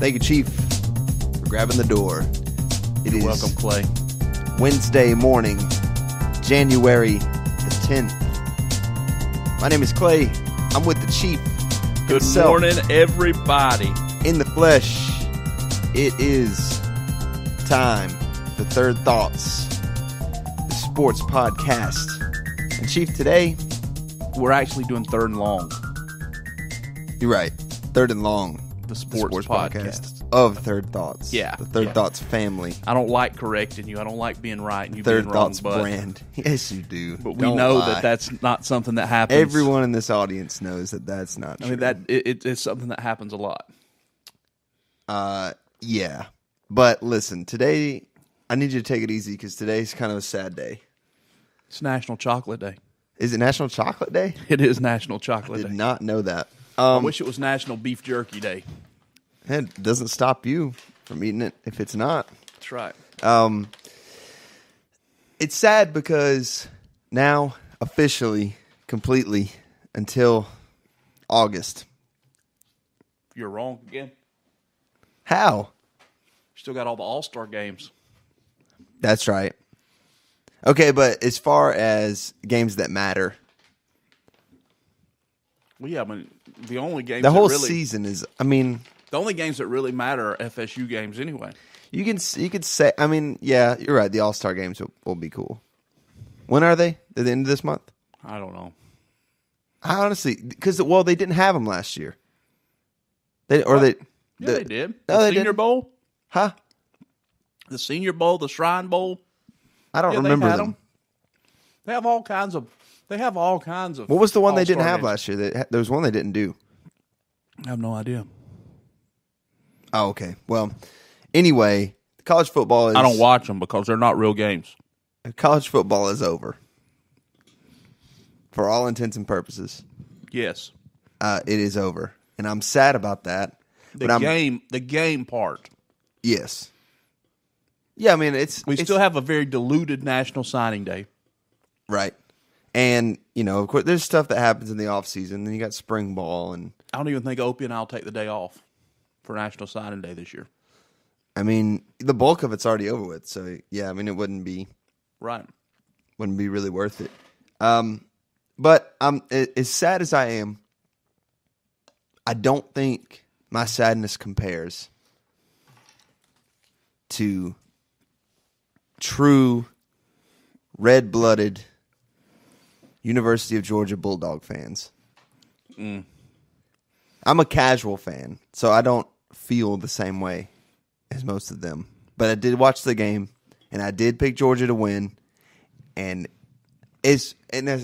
Thank you, Chief, for grabbing the door. You're welcome, Clay. Wednesday morning, January the 10th. My name is Clay. I'm with the Chief. Good morning, everybody. In the flesh, it is time for Third Thoughts, the sports podcast. And Chief, today, we're actually doing third and long. You're right. Third and long. The sports podcast of Third Thoughts. Yeah. The Third Thoughts family. I don't like correcting you. I don't like being right and you Third being wrong. Thoughts brand. Yes, you do. But we know that that's not something that happens. Everyone in this audience knows that that's not true. I mean, that it's something that happens a lot. Yeah. But listen, today, I need you to take it easy because today's kind of a sad day. It's National Chocolate Day. Is it National Chocolate Day? It is National Chocolate Day. I did not know that. I wish it was National Beef Jerky Day. It doesn't stop you from eating it if it's not. That's right. It's sad because now, officially, completely, until August. You're wrong again. How? Still got all the All-Star games. That's right. Okay, but as far as games that matter, well, yeah, I mean, the only games the whole that really, season is. I mean, the only games that really matter are FSU games anyway. You could say. I mean, yeah, you're right. The All-Star games will be cool. When are they? At the end of this month? I don't know. I honestly, because they didn't have them last year. They did. No, the they Senior didn't. Bowl, Huh? the Senior Bowl, the Shrine Bowl. I don't remember had them. They have all kinds of. What was the one they didn't All-Star have games. last year? There was one they didn't do. I have no idea. Oh, okay. Well, anyway, college football is. I don't watch them because they're not real games. College football is over. For all intents and purposes. Yes. It is over. And I'm sad about that. The game part. Yes. Yeah, I mean, We still have a very diluted National Signing Day. Right. And, of course, there's stuff that happens in the offseason. Then you got spring ball. And I don't even think Opie and I'll take the day off for National Signing Day this year. I mean, the bulk of it's already over with. So, yeah, I mean, it wouldn't be really worth it. But as sad as I am, I don't think my sadness compares to true red-blooded University of Georgia Bulldog fans. I'm a casual fan, so I don't feel the same way as most of them. But I did watch the game, and I did pick Georgia to win. And I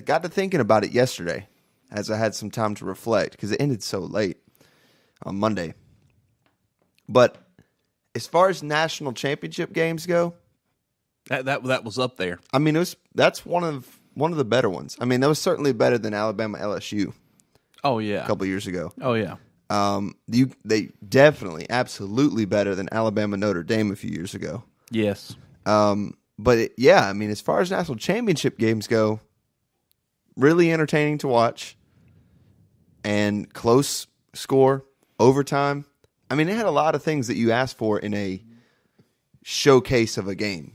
got to thinking about it yesterday as I had some time to reflect because it ended so late on Monday. But as far as national championship games go, that was up there. I mean, that's one of the better ones. I mean, that was certainly better than Alabama LSU. Oh yeah, a couple years ago. Oh yeah. They definitely, absolutely better than Alabama Notre Dame a few years ago. Yes. But I mean, as far as national championship games go, really entertaining to watch, and close score, overtime. I mean, it had a lot of things that you asked for in a showcase of a game.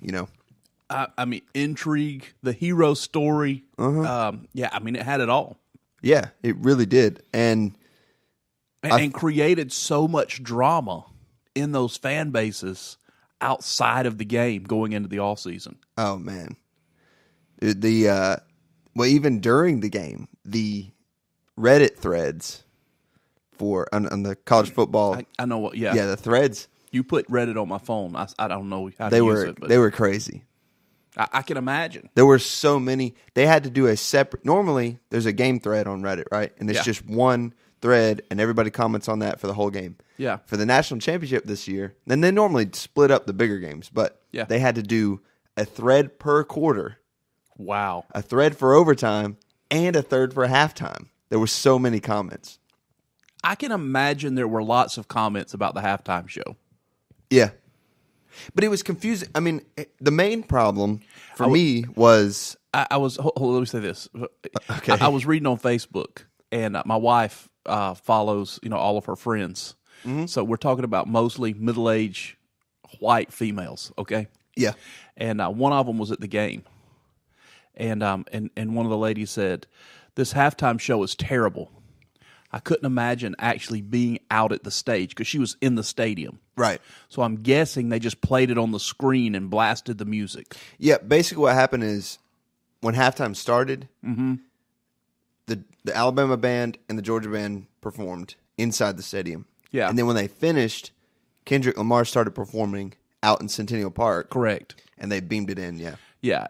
I mean, intrigue, the hero story. Uh-huh. I mean, it had it all. Yeah, it really did, and created so much drama in those fan bases outside of the game going into the offseason. Oh man, even during the game, the Reddit threads on the college football. I know what. Yeah, the threads. You put Reddit on my phone. I don't know how to use it. But they were crazy. I can imagine. There were so many. They had to do a separate. Normally, there's a game thread on Reddit, right? And it's just one thread, and everybody comments on that for the whole game. Yeah. For the national championship this year, then they normally split up the bigger games, but they had to do a thread per quarter. Wow. A thread for overtime and a thread for halftime. There were so many comments. I can imagine there were lots of comments about the halftime show. Yeah. But it was confusing. I mean, the main problem for me was... I was... Hold on, let me say this. Okay. I was reading on Facebook, and my wife follows all of her friends. Mm-hmm. So we're talking about mostly middle-aged white females, okay? Yeah. And one of them was at the game. And one of the ladies said, "This halftime show is terrible. I couldn't imagine actually being out at the stage," because she was in the stadium. Right. So I'm guessing they just played it on the screen and blasted the music. Yeah, basically what happened is when halftime started, the Alabama band and the Georgia band performed inside the stadium. Yeah. And then when they finished, Kendrick Lamar started performing out in Centennial Park. Correct. And they beamed it in, yeah. Yeah,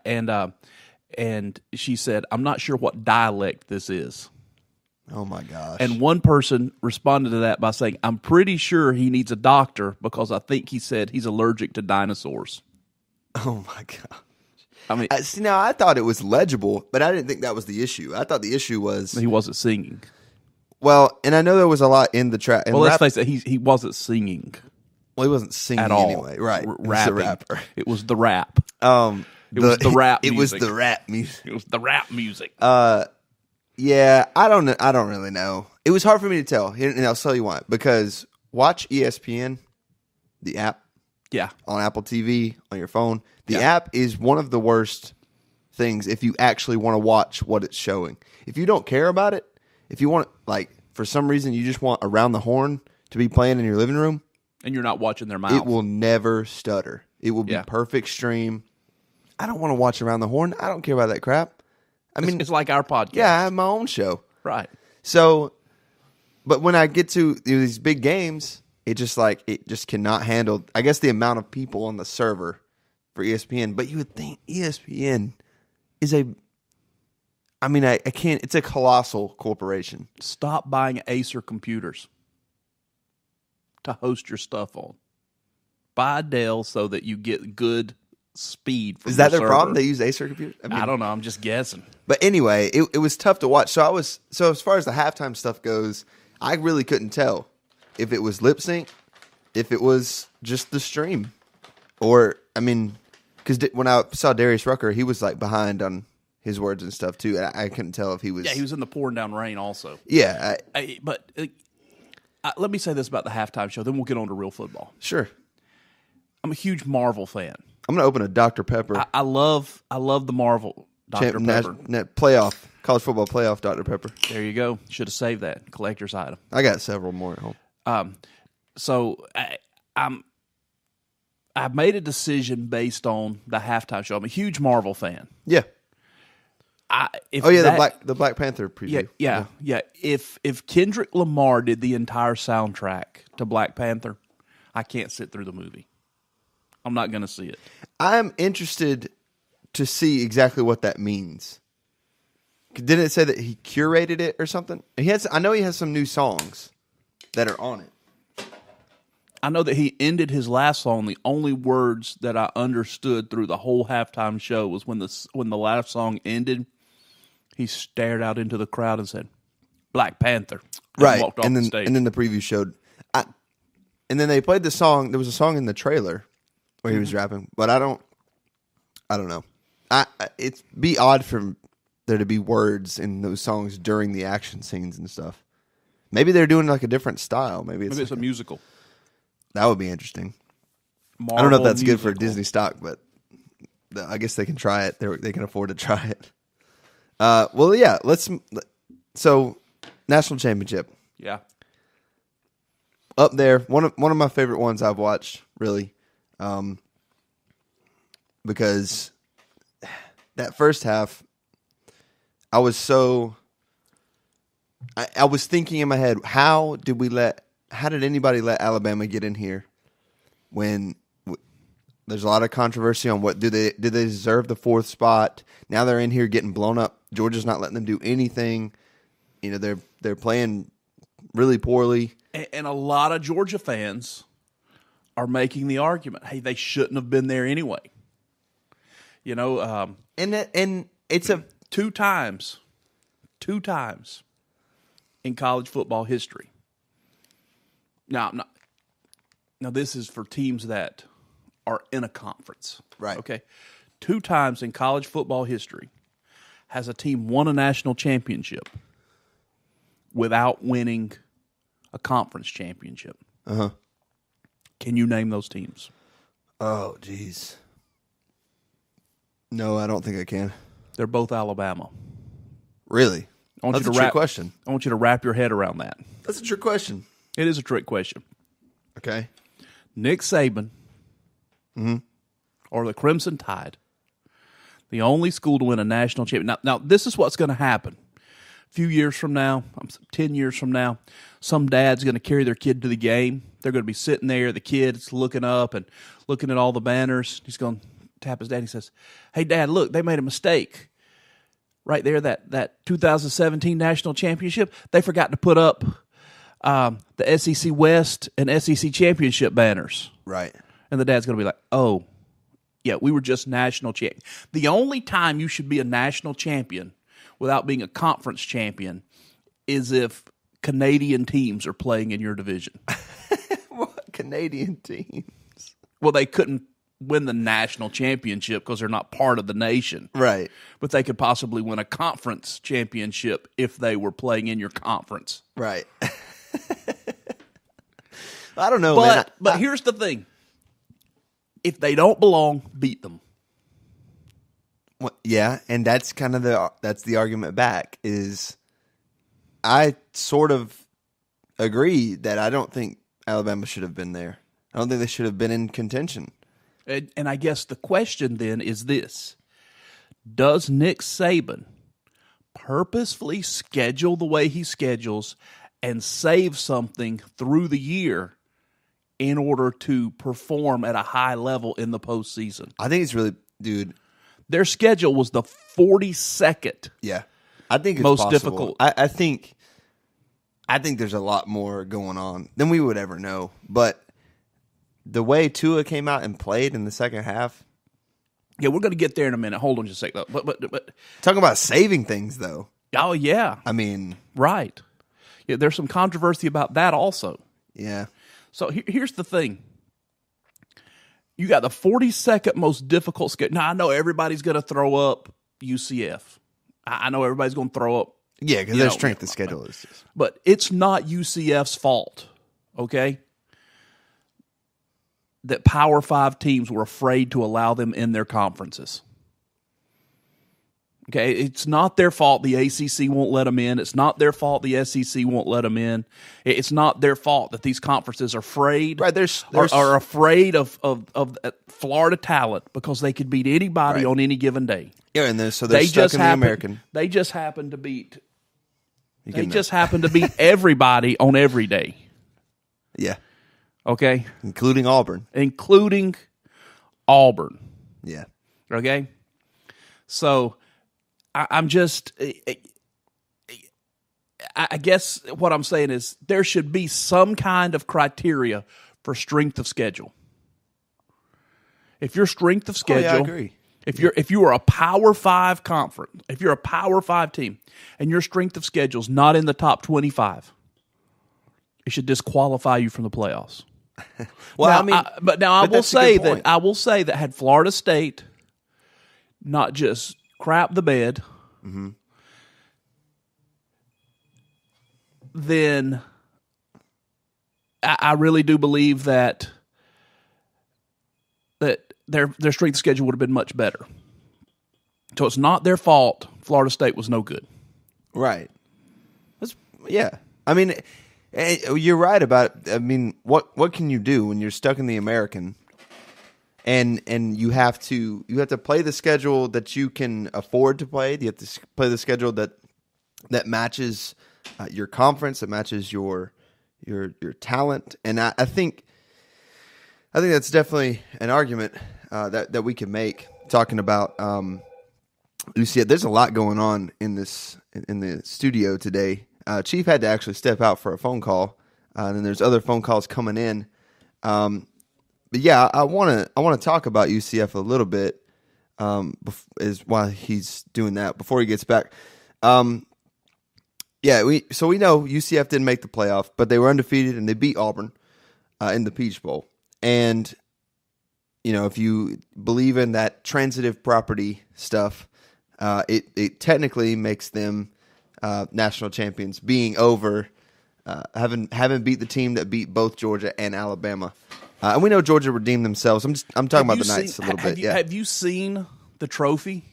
and she said, "I'm not sure what dialect this is." Oh, my gosh. And one person responded to that by saying, "I'm pretty sure he needs a doctor because I think he said he's allergic to dinosaurs." Oh, my gosh. I mean, See, now I thought it was legible, but I didn't think that was the issue. I thought the issue was... he wasn't singing. Well, and I know there was a lot in the track. Well, let's face it, he wasn't singing Well, he wasn't singing at all. anyway. Right. Rapping. He was a rapper. It was the rap. It was the rap It music. was the rap music. It was the rap music. Yeah, I don't know. I don't really know. It was hard for me to tell, and I'll tell you why. Because watch ESPN, the app, Yeah. on Apple TV, on your phone. The Yeah. app is one of the worst things if you actually want to watch what it's showing. If you don't care about it, if you want, like, for some reason you just want Around the Horn to be playing in your living room, And you're not watching their mouth. it will never stutter. It will be Yeah. perfect stream. I don't want to watch Around the Horn. I don't care about that crap. I mean, it's like our podcast. yeah, I have my own show. Right. So, but when I get to these big games, it just cannot handle, I guess, the amount of people on the server for ESPN. But you would think ESPN is I can't, it's a colossal corporation. Stop buying Acer computers to host your stuff on. Buy Dell so that you get good speed from Is that your their problem? server. They use Acer computers? I don't know. I'm just guessing. But anyway, it was tough to watch. So as far as the halftime stuff goes, I really couldn't tell if it was lip sync, if it was just the stream, or because when I saw Darius Rucker, he was like behind on his words and stuff too. And I couldn't tell if he was. Yeah, he was in the pouring down rain also. Yeah, But let me say this about the halftime show, then we'll get on to real football. sure. I'm a huge Marvel fan. I'm gonna open a Dr. Pepper I love the Marvel Dr. Pepper. playoff college football playoff Dr. Pepper. There you go. Should have saved that collector's item. I got several more at home. So I made a decision based on the halftime show. I'm a huge Marvel fan. Yeah. The Black Panther preview. Yeah. If Kendrick Lamar did the entire soundtrack to Black Panther, I can't sit through the movie. I'm not going to see it. I'm interested to see exactly what that means. Didn't it say that he curated it or something? I know he has some new songs that are on it. I know that he ended his last song. The only words that I understood through the whole halftime show was when the last song ended, he stared out into the crowd and said, "Black Panther." Right. Walked off and then the stage. and then the preview showed. And then they played the song. There was a song in the trailer where he was rapping, but I don't know. It'd be odd for there to be words in those songs during the action scenes and stuff. Maybe they're doing like a different style. Maybe it's a musical. That would be interesting. Marvel I don't know if that's good for musical. Disney stock, but I guess they can try it. They can afford to try it. Well, yeah. So, national championship Yeah. up there. One of my favorite ones I've watched, really, because that first half, I was thinking in my head, how did anybody let Alabama get in here when there's a lot of controversy on did they deserve the fourth spot? Now they're in here getting blown up. Georgia's not letting them do anything. They're playing really poorly. And a lot of Georgia fans are making the argument, hey, they shouldn't have been there anyway. And it's two times in college football history. Now this is for teams that are in a conference. Right. Okay. 2 times in college football history has a team won a national championship without winning a conference championship. Uh-huh. Can you name those teams? Oh, jeez. No, I don't think I can. They're both Alabama. Really? That's a trick question. I want you to wrap your head around that. That's a trick question. It is a trick question. Okay. Nick Saban or the Crimson Tide, the only school to win a national championship. Now, this is what's going to happen. A few years from now, 10 years from now, some dad's going to carry their kid to the game. They're going to be sitting there, the kid's looking up and looking at all the banners. He's going to tap his dad. He says, "Hey, Dad, look, they made a mistake. Right there, that 2017 national championship, they forgot to put up the SEC West and SEC Championship banners." Right. And the dad's going to be like, "Oh, yeah, we were just national champion." The only time you should be a national champion without being a conference champion is if Canadian teams are playing in your division. What Canadian teams? Well, they couldn't win the national championship because they're not part of the nation. Right. But they could possibly win a conference championship if they were playing in your conference. Right. I don't know, man. But here's the thing. If they don't belong, beat them. Well, yeah, and that's kind of the argument back is I sort of agree that I don't think Alabama should have been there. I don't think they should have been in contention. And I guess the question then is this. Does Nick Saban purposefully schedule the way he schedules and save something through the year in order to perform at a high level in the postseason? I think it's really, dude. Their schedule was the 42nd. Yeah, I think it's most possible. difficult. I think there's a lot more going on than we would ever know. But the way Tua came out and played in the second half. Yeah, we're going to get there in a minute. Hold on just a second. But talking about saving things, though. Oh, yeah. I mean, right. Yeah, there's some controversy about that also. Yeah. So here's the thing. You got the 42nd most difficult schedule. Now, I know everybody's going to throw up UCF. I know everybody's going to throw up. Yeah, because their strength of schedule is just. But it's not UCF's fault, okay? That Power 5 teams were afraid to allow them in their conferences. Okay, it's not their fault the ACC won't let them in. It's not their fault the SEC won't let them in. It's not their fault that these conferences are afraid, right? Are afraid of Florida talent because they could beat anybody on any given day. Yeah, and so they're stuck in the American. They just happen to beat. They just happen to beat everybody on every day. Yeah. Okay, including Auburn. Yeah. Okay. So I'm just. I guess what I'm saying is there should be some kind of criteria for strength of schedule. If your strength of schedule, I agree. If you are a Power 5 conference, if you're a Power 5 team, and your strength of schedule is not in the top 25, it should disqualify you from the playoffs. Well, now, I will say that had Florida State not just crap the bed, then I really do believe that their strength schedule would have been much better. So it's not their fault. Florida State was no good. Right. Yeah. I mean, you're right about it. I mean, what can you do when you're stuck in the American and you have to play the schedule that you can afford to play. You have to play the schedule that matches your conference, that matches your talent. And I think that's definitely an argument that we can make talking about UCF. There's a lot going on in the studio today. Chief had to actually step out for a phone call, and then there's other phone calls coming in. But yeah, I want to talk about UCF a little bit is while he's doing that before he gets back. Yeah, we know UCF didn't make the playoff, but they were undefeated and they beat Auburn in the Peach Bowl. And you know, if you believe in that transitive property stuff, it technically makes them national champions, being over Haven't beat the team that beat both Georgia and Alabama. And we know Georgia redeemed themselves. I'm talking about the Knights a little bit. Have you seen the trophy?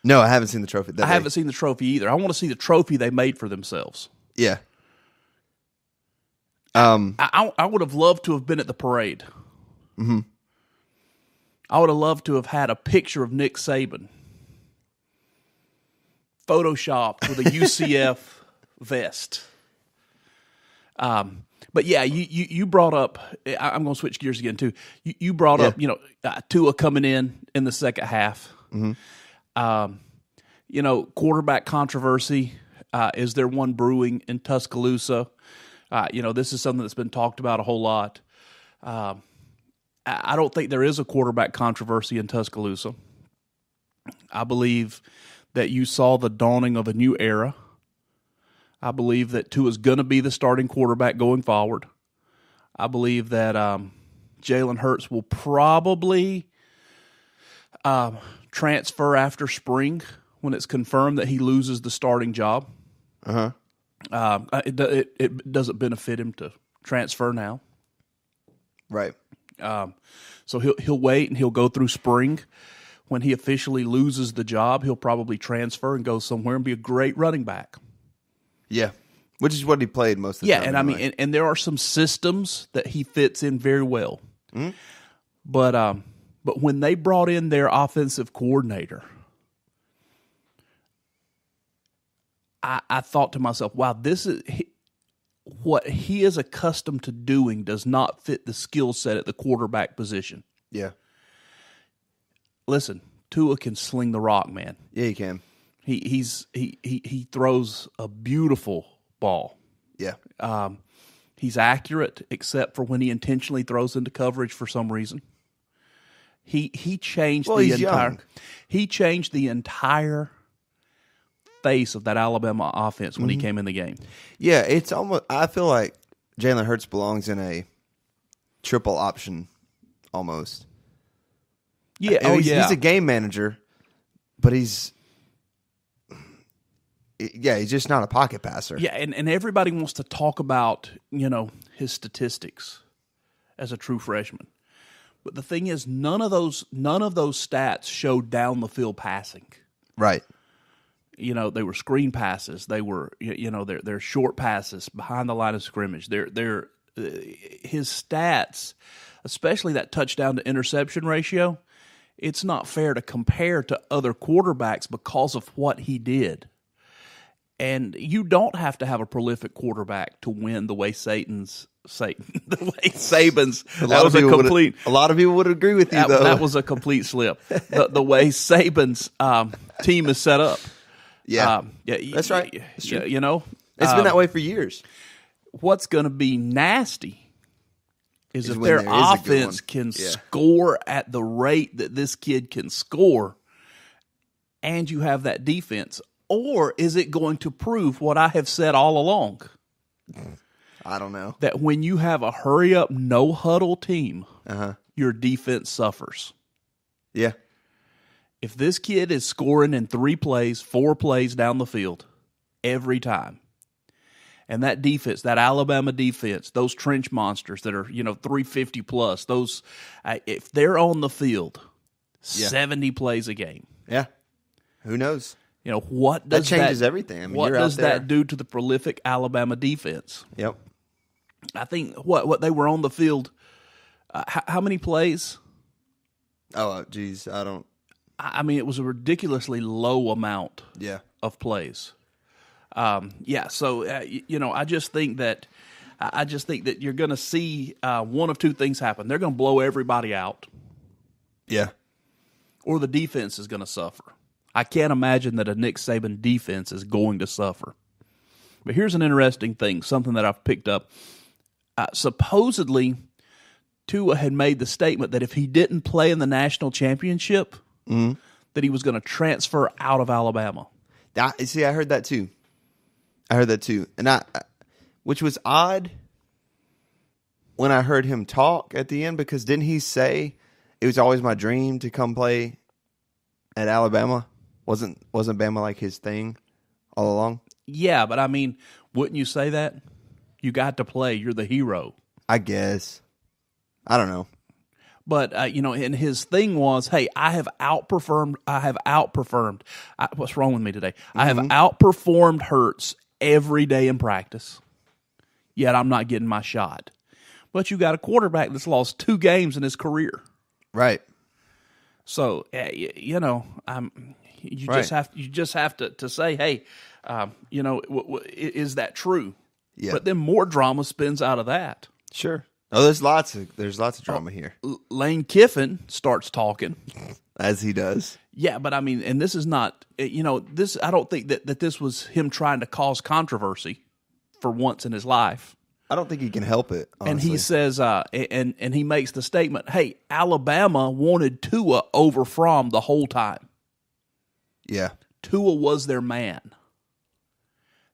No, I haven't seen the trophy. I haven't seen the trophy either. I want to see the trophy they made for themselves. Yeah. I would have loved to have been at the parade. Mm-hmm. I would have loved to have had a picture of Nick Saban photoshopped with a UCF vest. But yeah, you brought up. I'm going to switch gears again too. You brought up, Tua coming in the second half. Mm-hmm. Quarterback controversy. Is there one brewing in Tuscaloosa? This is something that's been talked about a whole lot. I don't think there is a quarterback controversy in Tuscaloosa. I believe that you saw the dawning of a new era. I believe that Tua is going to be the starting quarterback going forward. I believe that Jalen Hurts will probably transfer after spring when it's confirmed that he loses the starting job. Uh-huh. It doesn't benefit him to transfer now. Right. So he'll wait and he'll go through spring. When he officially loses the job, he'll probably transfer and go somewhere and be a great running back. Yeah, which is what he played most of the time. Yeah, and anyway. I mean, and there are some systems that he fits in very well. Mm-hmm. But when they brought in their offensive coordinator, I thought to myself, wow, this is what he is accustomed to doing does not fit the skill set at the quarterback position. Yeah. Listen, Tua can sling the rock, man. Yeah, he can. He throws a beautiful ball. Yeah. He's accurate, except for when he intentionally throws into coverage for some reason. He changed He changed the entire face of that Alabama offense when he came in the game. Yeah, it's almost. I feel like Jalen Hurts belongs in a triple option, almost. Yeah, he's a game manager, but he's just not a pocket passer. Yeah, and everybody wants to talk about, his statistics as a true freshman. But the thing is, none of those stats showed down the field passing. Right. They were screen passes. They were, they're short passes behind the line of scrimmage. They're his stats, especially that touchdown to interception ratio. It's not fair to compare to other quarterbacks because of what he did. And you don't have to have a prolific quarterback to win the way Saban's. A lot of people would agree with you, though. That was a complete slip. The way Saban's team is set up. Yeah, that's right. That's true. It's been that way for years. What's going to be nasty is if their offense can score at the rate that this kid can score, and you have that defense, or is it going to prove what I have said all along? I don't know. That when you have a hurry-up, no-huddle team, your defense suffers. Yeah. If this kid is scoring in 3 plays, 4 plays down the field every time, and that defense, that Alabama defense, those trench monsters that are, 350 plus, those, if they're on the field, 70 plays a game. Yeah. Who knows? What does that changes everything. I mean, what does that do to the prolific Alabama defense? Yep. I think what they were on the field, how many plays? Oh, geez, I don't. I mean, it was a ridiculously low amount of plays. So I just think that you're going to see one of two things happen. They're going to blow everybody out. Yeah. Or the defense is going to suffer. I can't imagine that a Nick Saban defense is going to suffer. But here's an interesting thing, something that I've picked up. Supposedly, Tua had made the statement that if he didn't play in the national championship, that he was going to transfer out of Alabama. I heard that too. And which was odd when I heard him talk at the end, because didn't he say it was always my dream to come play at Alabama? Wasn't Bama like his thing all along? Yeah, but I mean, wouldn't you say that? You got to play. You're the hero. I guess. I don't know. But, and his thing was, hey, I have outperformed. What's wrong with me today? I have outperformed Hurts every day in practice, yet I'm not getting my shot. But you got a quarterback that's lost 2 games in his career. Right. So, you just have to say, hey, is that true? Yeah. But then more drama spins out of that. Sure. Oh, there's lots of drama here. Lane Kiffin starts talking, as he does. Yeah, but I mean, and this is not, this. I don't think that this was him trying to cause controversy for once in his life. I don't think he can help it, honestly. And he says, and he makes the statement, hey, Alabama wanted Tua over Fromm the whole time. Yeah. Tua was their man.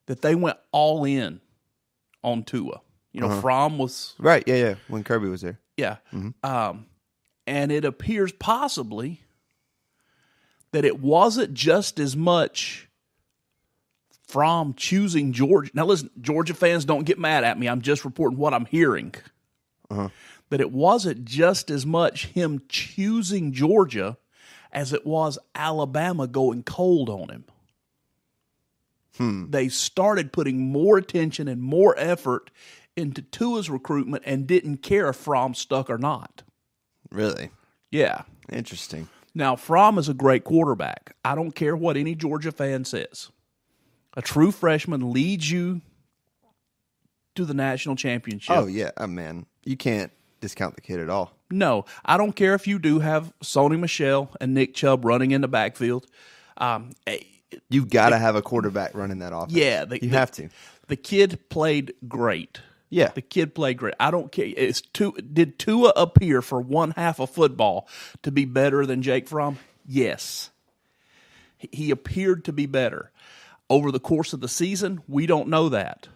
That they went all in on Tua. Fromm was... Right, yeah, when Kirby was there. Yeah. Mm-hmm. And it appears possibly that it wasn't just as much Fromm choosing Georgia. Now listen, Georgia fans, don't get mad at me. I'm just reporting what I'm hearing. That it wasn't just as much him choosing Georgia as it was Alabama going cold on him. They started putting more attention and more effort into Tua's recruitment and didn't care if Fromm stuck or not. Really? Yeah. Interesting. Now, Fromm is a great quarterback. I don't care what any Georgia fan says. A true freshman leads you to the national championship. Oh, yeah. Man, you can't discount the kid at all. No, I don't care if you do have Sony Michel and Nick Chubb running in the backfield. You've got to have a quarterback running that offense. Yeah. You have to. The kid played great. Yeah. The kid played great. I don't care. Did Tua appear for one half of football to be better than Jake Fromm? Yes. He appeared to be better. Over the course of the season, we don't know that.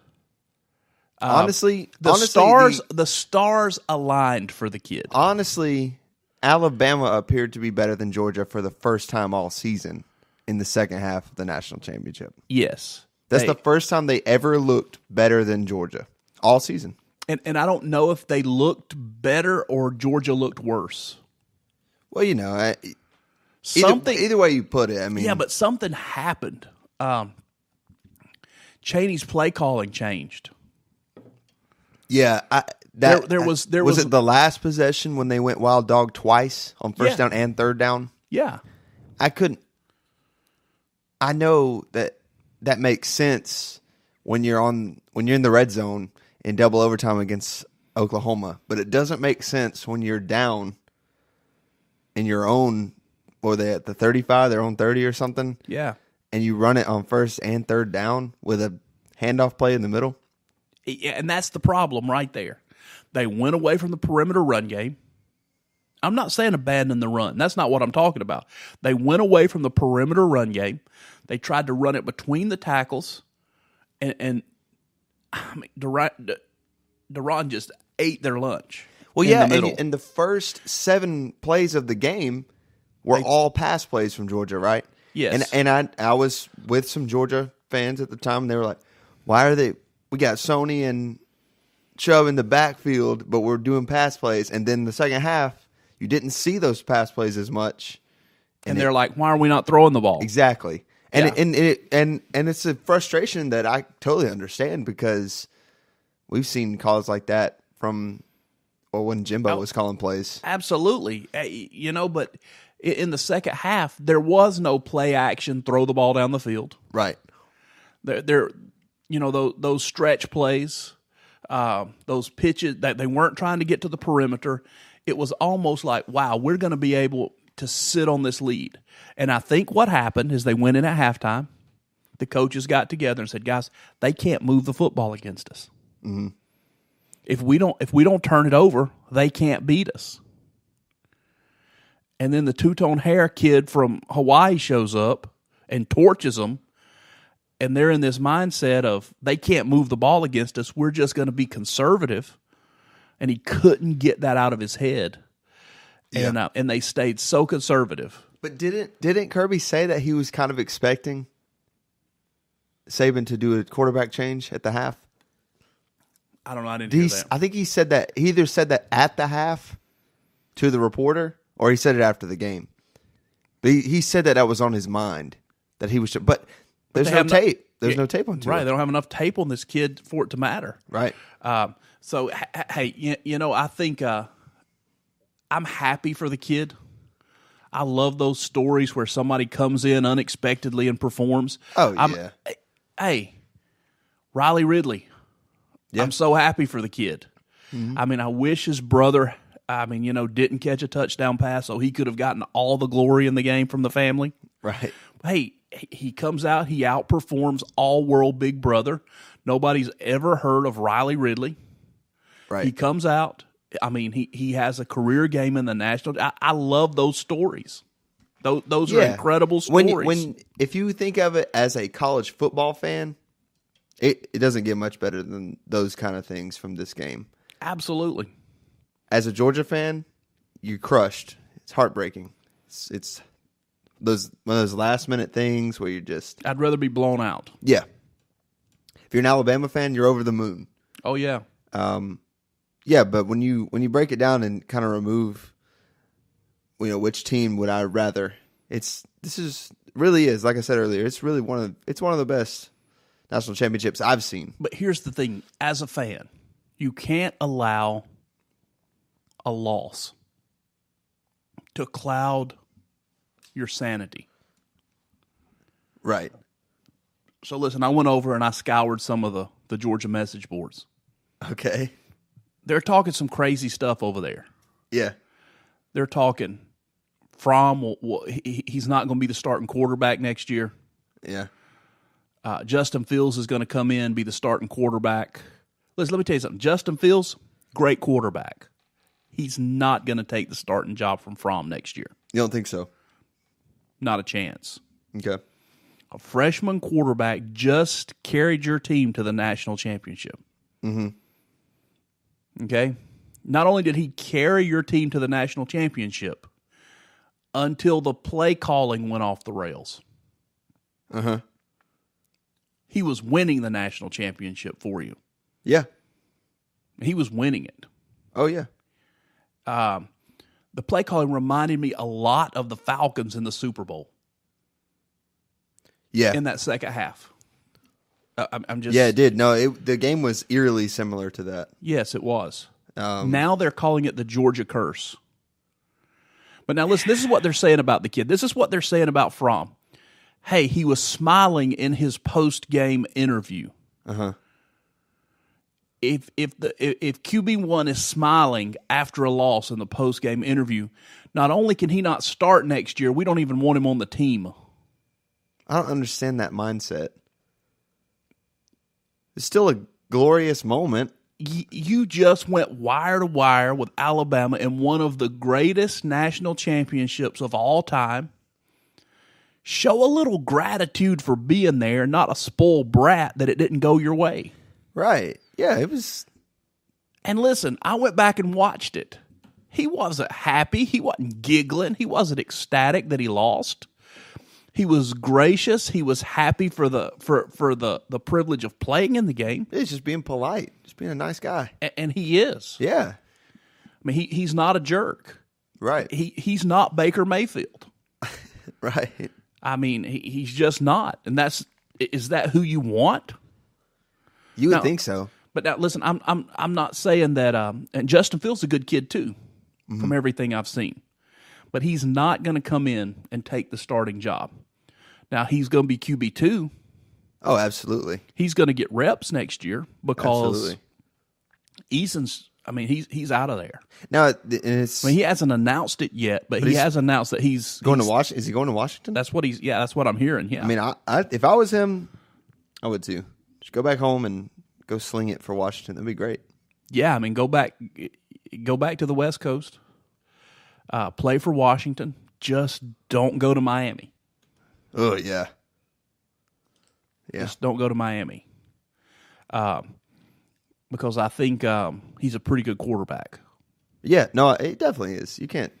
Honestly, the stars aligned for the kid. Honestly, Alabama appeared to be better than Georgia for the first time all season in the second half of the national championship. Yes. That's the first time they ever looked better than Georgia all season. And I don't know if they looked better or Georgia looked worse. Well, either way you put it, I mean. Yeah, but something happened. Cheney's play calling changed. Yeah, was it the last possession when they went wild dog twice on first down and third down? Yeah. I know that makes sense when you're in the red zone in double overtime against Oklahoma, but it doesn't make sense when you're down in your own, or they at the 35, their own 30 or something. Yeah. And you run it on first and third down with a handoff play in the middle. Yeah, and that's the problem right there. They went away from the perimeter run game. I'm not saying abandon the run. That's not what I'm talking about. They went away from the perimeter run game. They tried to run it between the tackles, and I mean, Duran just ate their lunch. Well, yeah, and the first 7 plays of the game were all pass plays from Georgia, right? Yes. And I was with some Georgia fans at the time, and they were like, why are they – we got Sony and Chubb in the backfield, but we're doing pass plays. And then the second half, you didn't see those pass plays as much. And they're like, why are we not throwing the ball? Exactly. And it's a frustration that I totally understand, because we've seen calls like that from when Jimbo was calling plays. Absolutely. But in the second half, there was no play action, throw the ball down the field. Right. Those stretch plays, those pitches that they weren't trying to get to the perimeter. It was almost like, wow, we're going to be able to sit on this lead. And I think what happened is they went in at halftime. The coaches got together and said, guys, they can't move the football against us. Mm-hmm. If we don't turn it over, they can't beat us. And then the two-tone hair kid from Hawaii shows up and torches them. And they're in this mindset of they can't move the ball against us. We're just going to be conservative. And he couldn't get that out of his head. Yeah. And they stayed so conservative. But didn't Kirby say that he was kind of expecting Saban to do a quarterback change at the half? I don't know. I didn't hear that. I think he said that. He either said that at the half to the reporter, or he said it after the game. But he said that was on his mind, that he was. But there's no tape. There's no tape on Tua. Right. They don't have enough tape on this kid for it to matter. Right. So, hey, I think I'm happy for the kid. I love those stories where somebody comes in unexpectedly and performs. Oh, yeah. Hey, Riley Ridley. Yeah. I'm so happy for the kid. Mm-hmm. I mean, I wish his brother, didn't catch a touchdown pass so he could have gotten all the glory in the game from the family. Right. Hey, he comes out, he outperforms all-world big brother. Nobody's ever heard of Riley Ridley. Right. He comes out. I mean, he has a career game in the national. I love those stories. Those are incredible stories. If you think of it as a college football fan, it doesn't get much better than those kind of things from this game. Absolutely. As a Georgia fan, you're crushed. It's heartbreaking. It's one of those last minute things where you just. I'd rather be blown out. Yeah. If you're an Alabama fan, you're over the moon. Oh yeah. Yeah, but when you break it down and kind of remove, which team would I rather? Really is, like I said earlier, it's really one of the best national championships I've seen. But here's the thing: as a fan, you can't allow a loss to cloud your sanity. Right. So listen, I went over and I scoured some of the Georgia message boards. Okay. They're talking some crazy stuff over there. Yeah. They're talking Fromm, he's not going to be the starting quarterback next year. Yeah. Justin Fields is going to come in, be the starting quarterback. Listen, let me tell you something. Justin Fields, great quarterback. He's not going to take the starting job from Fromm next year. You don't think so? Not a chance. Okay. A freshman quarterback just carried your team to the national championship. Mm-hmm. Okay? Not only did he carry your team to the national championship until the play calling went off the rails. Uh-huh. He was winning the national championship for you. Yeah. He was winning it. Oh, yeah. The play calling reminded me a lot of the Falcons in the Super Bowl. Yeah. In that second half. I'm just. Yeah, it did. No, the game was eerily similar to that. Yes, it was. Now they're calling it the Georgia curse. But now listen, this is what they're saying about the kid. This is what they're saying about Fromm. Hey, he was smiling in his post-game interview. Uh-huh. If QB1 is smiling after a loss in the post-game interview, not only can he not start next year, we don't even want him on the team. I don't understand that mindset. It's still a glorious moment. You just went wire to wire with Alabama in one of the greatest national championships of all time. Show a little gratitude for being there, not a spoiled brat that it didn't go your way. Right. Yeah, it was. And listen, I went back and watched it. He wasn't happy. He wasn't giggling. He wasn't ecstatic that he lost. He was gracious. He was happy for the privilege of playing in the game. He's just being polite, just being a nice guy. And he is. Yeah. I mean, he's not a jerk. Right. He's not Baker Mayfield. Right. I mean, he's just not. And is that who you want? You would think so. But now, listen, I'm not saying that. And Justin Fields is a good kid too, from everything I've seen. But he's not going to come in and take the starting job. Now he's going to be QB2. Oh, absolutely. He's going to get reps next year because Eason's. I mean, he's out of there. Now he hasn't announced it yet, but he has announced that he's going to Washington. Is he going to Washington? That's what he's. Yeah, that's what I'm hearing. Yeah. I mean, if I was him, I would too. Just go back home and go sling it for Washington. That'd be great. Yeah, I mean, go back to the West Coast. Play for Washington. Just don't go to Miami. Oh, yeah. Yeah. Just don't go to Miami. Because I think he's a pretty good quarterback. Yeah, no, it definitely is. You can't.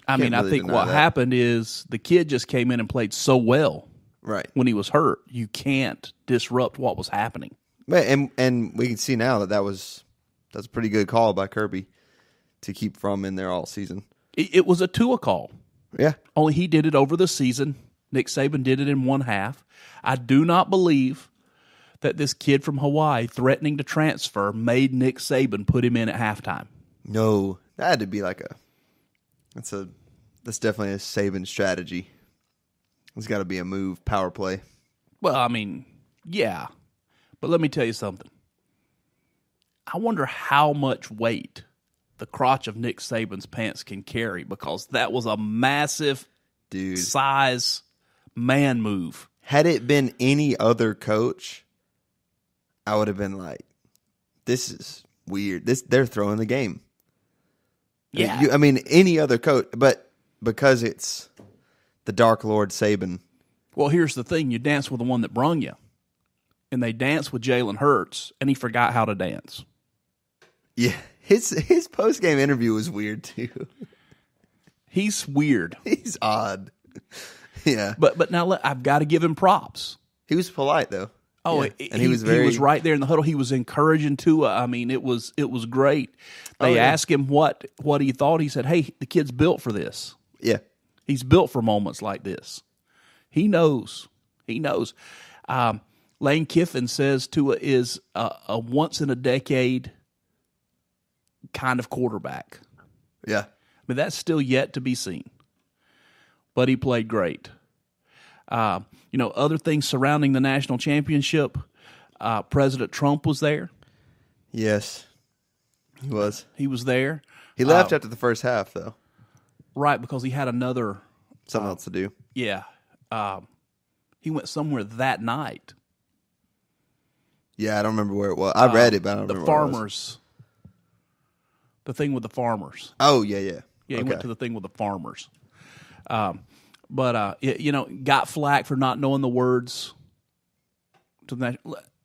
I think what happened is the kid just came in and played so well. Right. When he was hurt, you can't disrupt what was happening. And we can see now that's a pretty good call by Kirby to keep Fromm in there all season. It was a Tua call. Yeah. Only he did it over the season. Nick Saban did it in one half. I do not believe that this kid from Hawaii threatening to transfer made Nick Saban put him in at halftime. No, that had to be like that's definitely a Saban strategy. It's got to be a move, power play. Well, I mean, yeah. But let me tell you something. I wonder how much weight the crotch of Nick Saban's pants can carry, because that was a massive size man move. Had it been any other coach, I would have been like, this is weird. They're throwing the game. Yeah. I mean, any other coach, but because it's the Dark Lord Saban. Well, here's the thing. You dance with the one that brung you. And they danced with Jalen Hurts, and he forgot how to dance. Yeah. His post-game interview was weird, too. He's weird. He's odd. Yeah. But now I've got to give him props. He was polite, though. Oh, yeah. And he was right there in the huddle. He was encouraging Tua. I mean, it was great. They asked him what he thought. He said, "Hey, the kid's built for this. Yeah, he's built for moments like this. He knows. He knows." Lane Kiffin says Tua is a once in a decade kind of quarterback. Yeah, I mean, that's still yet to be seen. But he played great. Other things surrounding the national championship, President Trump was there. Yes, he was. He was there. He left after the first half, though. Right, because he had something else to do. Yeah. He went somewhere that night. Yeah, I don't remember where it was. I read it, but I don't remember where it was. The thing with the farmers. Oh, yeah. Yeah, he went to the thing with the farmers. Got flack for not knowing the words to the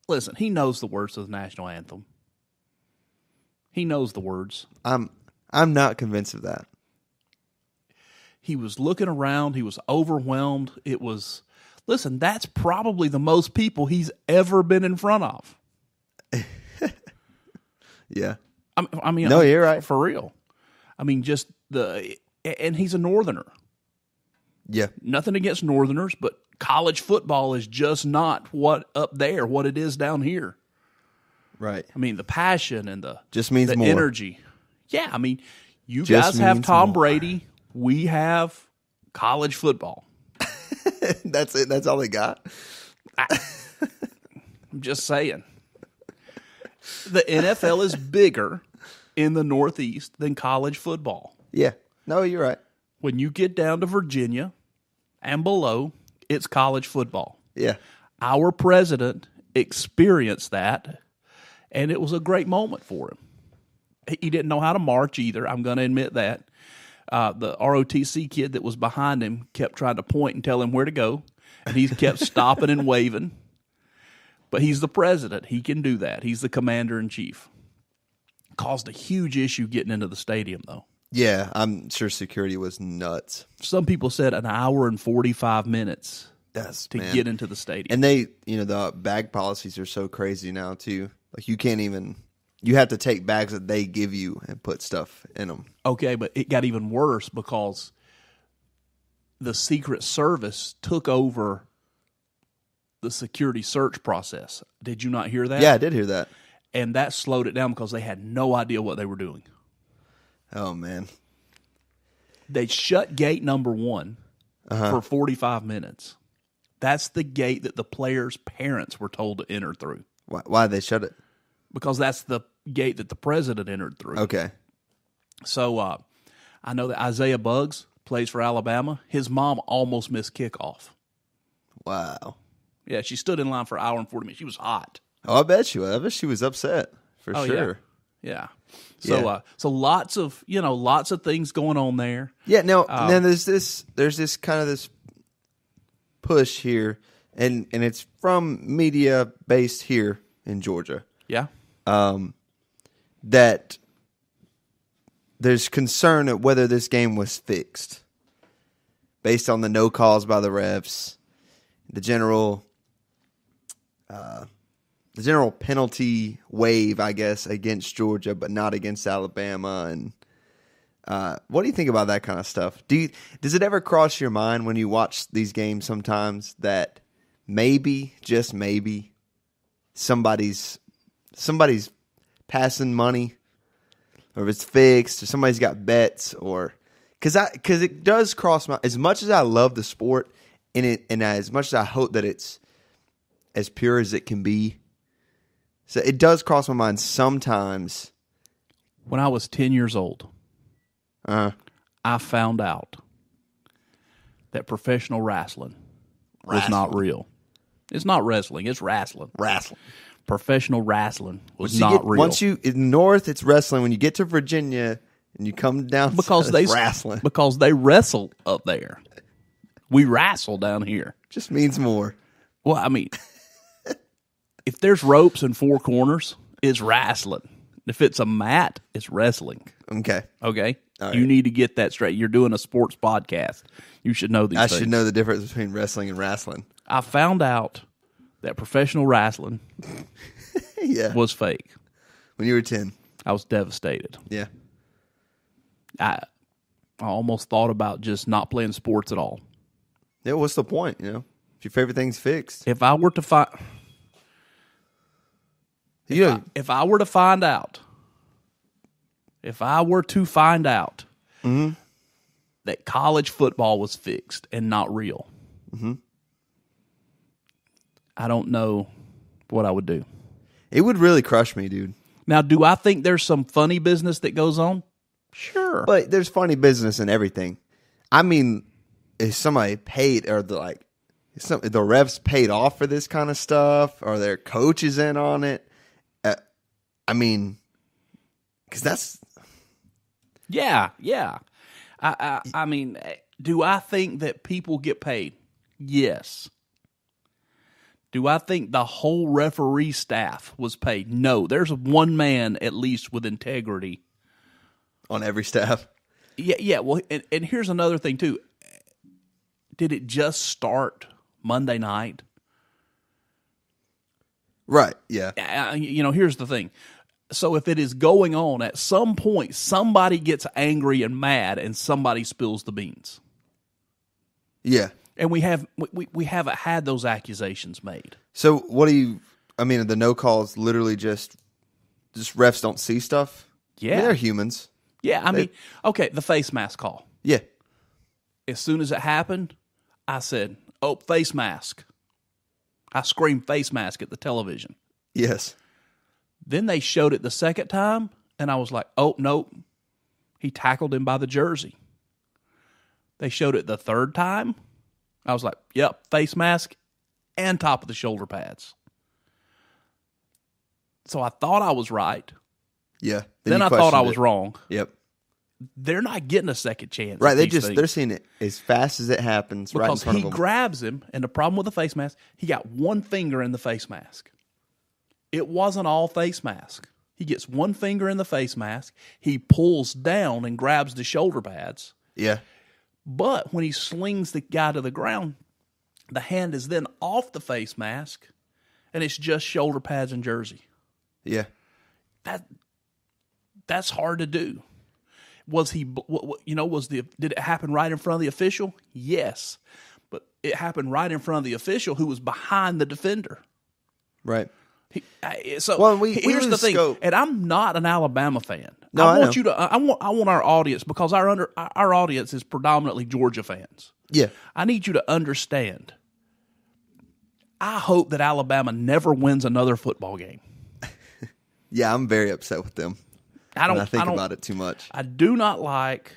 listen, he knows the words to the national anthem. He knows the words. I'm not convinced of that. He was looking around. He was overwhelmed. Listen, that's probably the most people he's ever been in front of. Yeah. I mean, no, you're right. For real. I mean, and he's a Northerner. Yeah. Nothing against Northerners, but college football is just not what it is down here. Right. I mean, the passion and the more energy. Yeah, I mean, you guys have Tom Brady. We have college football. That's it. That's all they got. I'm just saying. The NFL is bigger in the Northeast than college football. Yeah. No, you're right. When you get down to Virginia and below, it's college football. Yeah. Our president experienced that, and it was a great moment for him. He didn't know how to march either. I'm going to admit that. The ROTC kid that was behind him kept trying to point and tell him where to go, and he kept stopping and waving. But he's the president. He can do that. He's the commander-in-chief. Caused a huge issue getting into the stadium, though. Yeah, I'm sure security was nuts. Some people said an hour and 45 minutes to get into the stadium. And the bag policies are so crazy now, too. Like, you have to take bags that they give you and put stuff in them. Okay, but it got even worse because the Secret Service took over the security search process. Did you not hear that? Yeah, I did hear that. And that slowed it down because they had no idea what they were doing. Oh, man. They shut gate number 1 for 45 minutes. That's the gate that the players' parents were told to enter through. Why did they shut it? Because that's the gate that the president entered through. Okay. So I know that Isaiah Buggs plays for Alabama. His mom almost missed kickoff. Wow. Yeah, she stood in line for an hour and 40 minutes. She was hot. Oh, I bet she was. I bet she was upset for sure. Yeah. So lots of things going on there. Yeah. Now there's this kind of this push here, and it's from media based here in Georgia. Yeah. That there's concern of whether this game was fixed based on the no calls by the refs, the general penalty wave, I guess, against Georgia, but not against Alabama. And what do you think about that kind of stuff? Does it ever cross your mind when you watch these games sometimes that maybe, just maybe, somebody's passing money, or if it's fixed, or somebody's got bets, or because it does cross my, as much as I love the sport and as much as I hope that it's as pure as it can be, so it does cross my mind sometimes. When I was 10 years old, I found out that professional wrestling was not real. It's not wrestling; it's wrestling. Wrestling. Professional wrestling was not real. Once you in North, it's wrestling. When you get to Virginia and you come down, it's wrestling. Because they wrestle up there. We wrestle down here. Just means more. Well, I mean, if there's ropes in four corners, it's wrestling. If it's a mat, it's wrestling. Okay. Okay? Right. You need to get that straight. You're doing a sports podcast. You should know these things. I should know the difference between wrestling and wrestling. I found out that professional wrestling was fake. When you were 10. I was devastated. Yeah. I almost thought about just not playing sports at all. Yeah, what's the point, If your favorite thing's fixed. If I were to find... If I were to find out that college football was fixed and not real, I don't know what I would do. It would really crush me, dude. Now, do I think there's some funny business that goes on? Sure. But there's funny business in everything. I mean, if somebody paid, or the refs paid off for this kind of stuff, or their coaches in on it, I mean, because that's... Yeah. I mean, do I think that people get paid? Yes. Do I think the whole referee staff was paid? No. There's one man, at least, with integrity. On every staff? Yeah. Well, and here's another thing, too. Did it just start Monday night? Right, yeah. Here's the thing. So if it is going on, at some point, somebody gets angry and mad, and somebody spills the beans. Yeah. And we haven't had those accusations made. So what do you? I mean, the no calls literally just refs don't see stuff. Yeah, I mean, they're humans. Yeah, I mean, okay, the face mask call. Yeah. As soon as it happened, I said, "Oh, face mask." I screamed face mask at the television. Yes. Then they showed it the second time, and I was like, oh, nope. He tackled him by the jersey. They showed it the third time. I was like, yep, face mask and top of the shoulder pads. So I thought I was right. Yeah. Then I thought I was wrong. Yep. They're not getting a second chance. Right. They're seeing it as fast as it happens, because right in front of them. Because he grabs him, and the problem with the face mask, he got one finger in the face mask. It wasn't all face mask. He gets one finger in the face mask. He pulls down and grabs the shoulder pads. Yeah. But when he slings the guy to the ground, the hand is then off the face mask, and it's just shoulder pads and jersey. Yeah. That's hard to do. Did it happen right in front of the official? Yes. But it happened right in front of the official who was behind the defender. Right. Here's the thing, scope. And I'm not an Alabama fan. No, I want our audience, because our audience is predominantly Georgia fans. Yeah. I need you to understand. I hope that Alabama never wins another football game. Yeah, I'm very upset with them. I think about it too much. I do not like.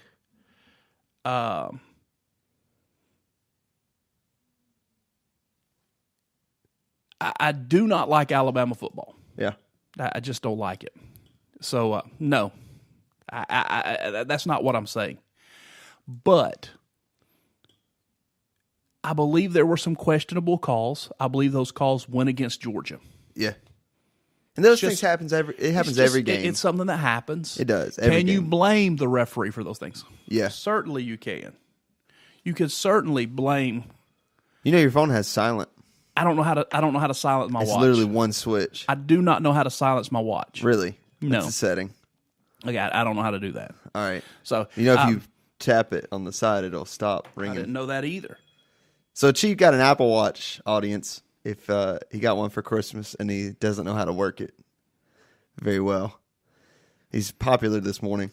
I do not like Alabama football. Yeah. I just don't like it. So, no. That's not what I'm saying. But I believe there were some questionable calls. I believe those calls went against Georgia. Yeah. And those things happens every game. It's something that happens. It does. Can you blame the referee for those things? Yeah. Certainly you can. You can certainly blame. Your phone has silent. I don't know how to silence my watch. It's literally one switch. I do not know how to silence my watch. Really? No. That's a setting. Okay, I don't know how to do that. All right. So if you tap it on the side, it'll stop ringing. I didn't know that either. So Chief got an Apple Watch, audience, if he got one for Christmas and he doesn't know how to work it very well. He's popular this morning.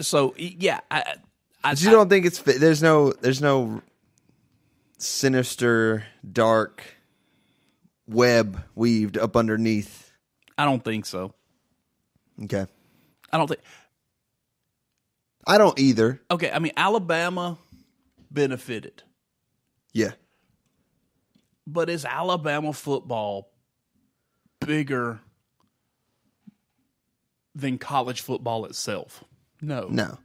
So, yeah. But you don't think it's... There's no sinister, dark web weaved up underneath? I don't think so. Okay. I don't either. Okay, I mean, Alabama benefited. Yeah. But is Alabama football bigger than college football itself? No. No.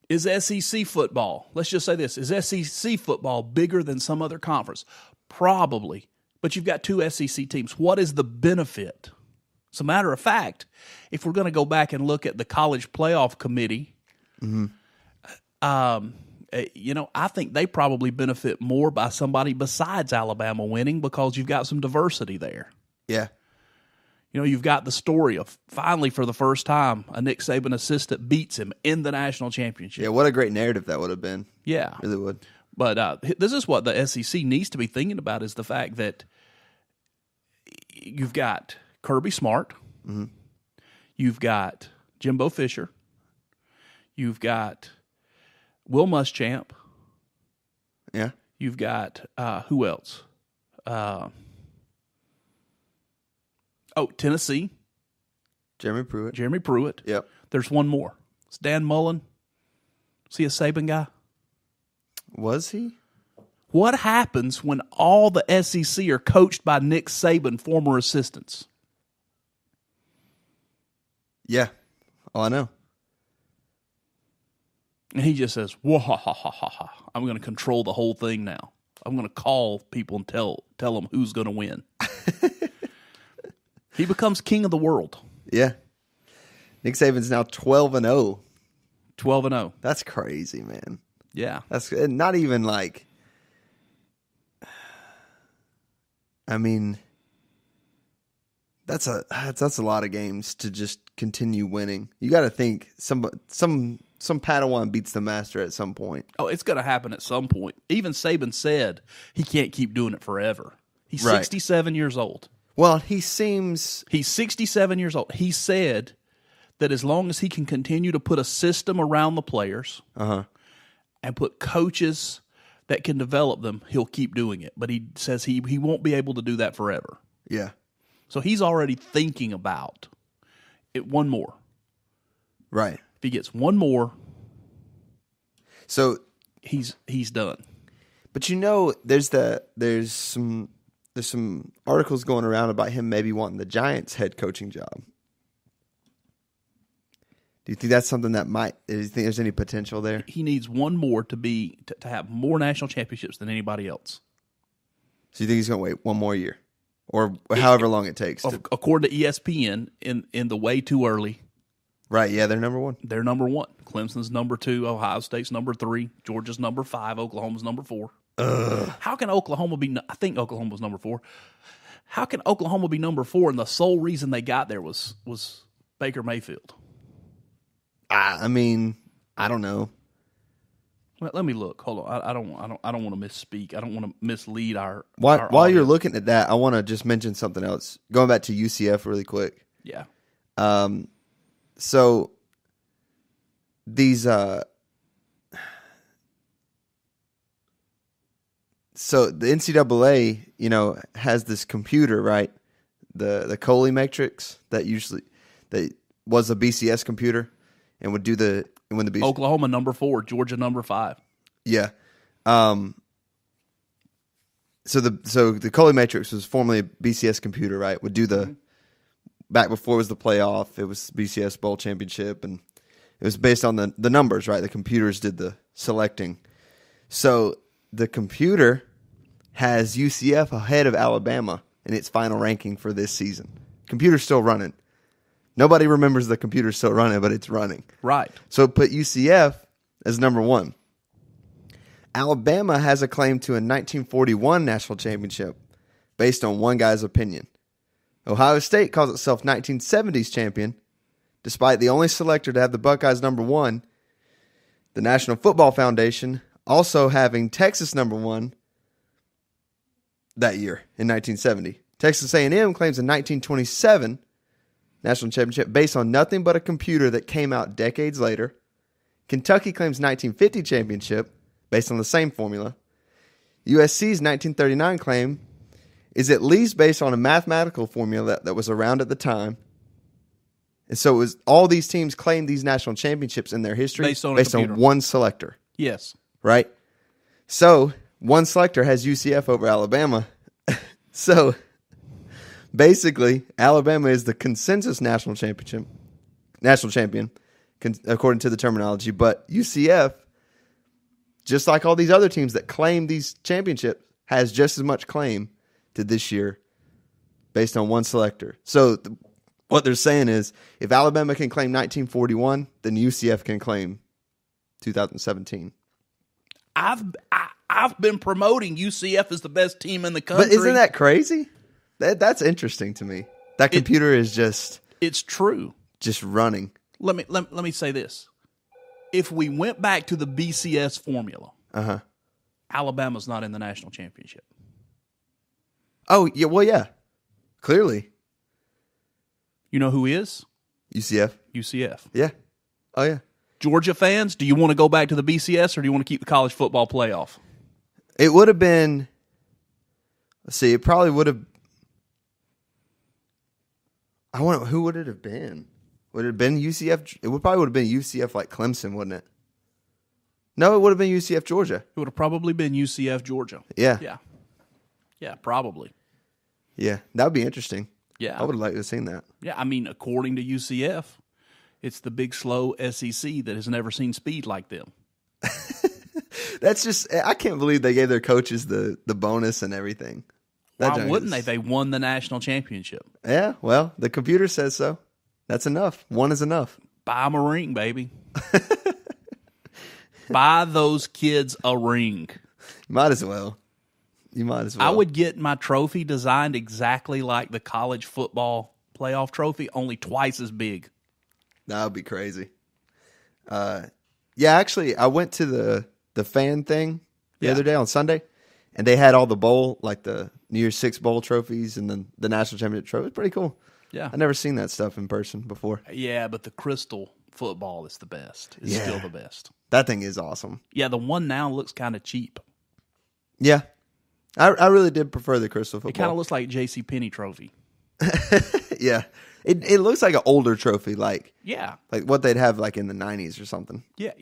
Is SEC football, let's just say this, is SEC football bigger than some other conference? Probably. But you've got two SEC teams. What is the benefit? As a matter of fact, if we're going to go back and look at the college playoff committee, I think they probably benefit more by somebody besides Alabama winning because you've got some diversity there. Yeah. You've got the story of finally for the first time a Nick Saban assistant beats him in the national championship. Yeah, what a great narrative that would have been. Yeah. Really would. But this is what the SEC needs to be thinking about is the fact that you've got Kirby Smart, you've got Jimbo Fisher, you've got Will Muschamp, yeah, you've got who else? Tennessee, Jeremy Pruitt. Yep. There's one more. It's Dan Mullen. Is he a Saban guy? Was he? What happens when all the SEC are coached by Nick Saban, former assistants? Yeah. Oh, I know. And he just says, "Whoa, ha, ha, ha, ha, ha. I'm going to control the whole thing now. I'm going to call people and tell them who's going to win." He becomes king of the world. Yeah. Nick Saban's now 12-0. 12-0. That's crazy, man. Yeah. That's not even like... I mean, that's a lot of games to just continue winning. You got to think some Padawan beats the master at some point. Oh, it's going to happen at some point. Even Saban said he can't keep doing it forever. He's Right. 67 years old. Well, he's 67 years old. He said that as long as he can continue to put a system around the players and put coaches that can develop them, he'll keep doing it. But he says he won't be able to do that forever. Yeah. So he's already thinking about it. One more. Right. If he gets one more, so he's done. But there's some articles going around about him maybe wanting the Giants head coaching job. Do you think that's something do you think there's any potential there? He needs one more to have more national championships than anybody else. So you think he's going to wait one more year? Or however long it takes? According to ESPN, in the way too early. Right, yeah, they're number one. They're number one. Clemson's number 2. Ohio State's number 3. Georgia's number 5. Oklahoma's number 4. How can Oklahoma be... I think Oklahoma's number 4. How can Oklahoma be number 4 and the sole reason they got there was Baker Mayfield? I mean, I don't know. Let me look. Hold on. I don't want to misspeak. I don't want to mislead our While you're looking at that, I want to just mention something else. Going back to UCF really quick. Yeah. So these so the NCAA, has this computer, right? The Coley matrix that was a BCS computer and would do when the Oklahoma number 4, Georgia number 5. Yeah. So the Coley matrix was formerly a BCS computer, right? Would do the back before it was the playoff, it was BCS Bowl Championship, and it was based on the numbers, right? The computers did the selecting. So the computer has UCF ahead of Alabama in its final ranking for this season. Computer's still running. Nobody remembers the computer's still running, but it's running. Right. So it put UCF as number 1. Alabama has a claim to a 1941 national championship based on one guy's opinion. Ohio State calls itself 1970s champion, despite the only selector to have the Buckeyes number 1. The National Football Foundation also having Texas number 1 that year in 1970. Texas A&M claims a 1927 national championship based on nothing but a computer that came out decades later. Kentucky claims 1950 championship based on the same formula. USC's 1939 claim is at least based on a mathematical formula that was around at the time. And so it was all these teams claimed these national championships in their history based on one selector. Yes. Right? So one selector has UCF over Alabama. So basically, Alabama is the consensus national champion, according to the terminology. But UCF, just like all these other teams that claim these championships, has just as much claim to this year based on one selector. So what they're saying is, if Alabama can claim 1941, then UCF can claim 2017. I've been promoting UCF as the best team in the country. But isn't that crazy? That's interesting to me. That computer is just... It's true. Just running. Let me say this. If we went back to the BCS formula, Alabama's not in the national championship. Oh, yeah. Well, yeah. Clearly. You know who is? UCF. UCF. Yeah. Oh, yeah. Georgia fans, do you want to go back to the BCS or do you want to keep the college football playoff? It would have been... Let's see. It probably would have... Who would it have been? Would it have been UCF? It probably would have been UCF like Clemson, wouldn't it? No, it would have been UCF Georgia. It would have probably been UCF Georgia. Yeah. Yeah. Yeah, probably. Yeah, that would be interesting. Yeah. I would have liked to have seen that. Yeah, I mean, according to UCF, it's the big, slow SEC that has never seen speed like them. That's just... I can't believe they gave their coaches the bonus and everything. Why wouldn't they? They won the national championship. Yeah, well, the computer says so. That's enough. One is enough. Buy them a ring, baby. Buy those kids a ring. Might as well. You might as well. I would get my trophy designed exactly like the college football playoff trophy, only twice as big. That would be crazy. Yeah, actually, I went to the fan thing the other day on Sunday, and they had all the bowl, like the New Year's Six bowl trophies and then the national championship trophy. It was pretty cool. Yeah. I've never seen that stuff in person before. Yeah, but the crystal football is the best. It's still the best. That thing is awesome. Yeah, the one now looks kind of cheap. Yeah. I really did prefer the crystal football. It kind of looks like JCPenney trophy. Yeah. It looks like an older trophy, like what they'd have like in the 90s or something. Yeah,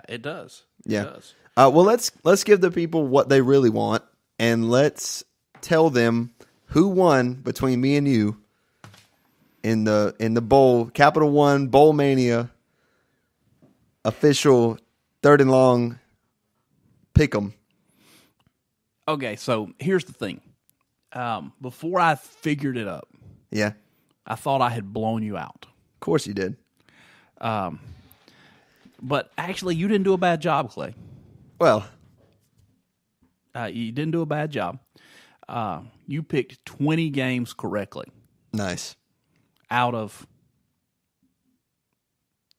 it does. Yeah. It does. Well, let's give the people what they really want, and let's tell them who won between me and you in the bowl, Capital One Bowl Mania official third and long pick'em. Okay, so here's the thing. Before I figured it up, I thought I had blown you out. Of course you did. But actually, you didn't do a bad job, Clay. Well, you didn't do a bad job. You picked 20 games correctly. Nice. Out of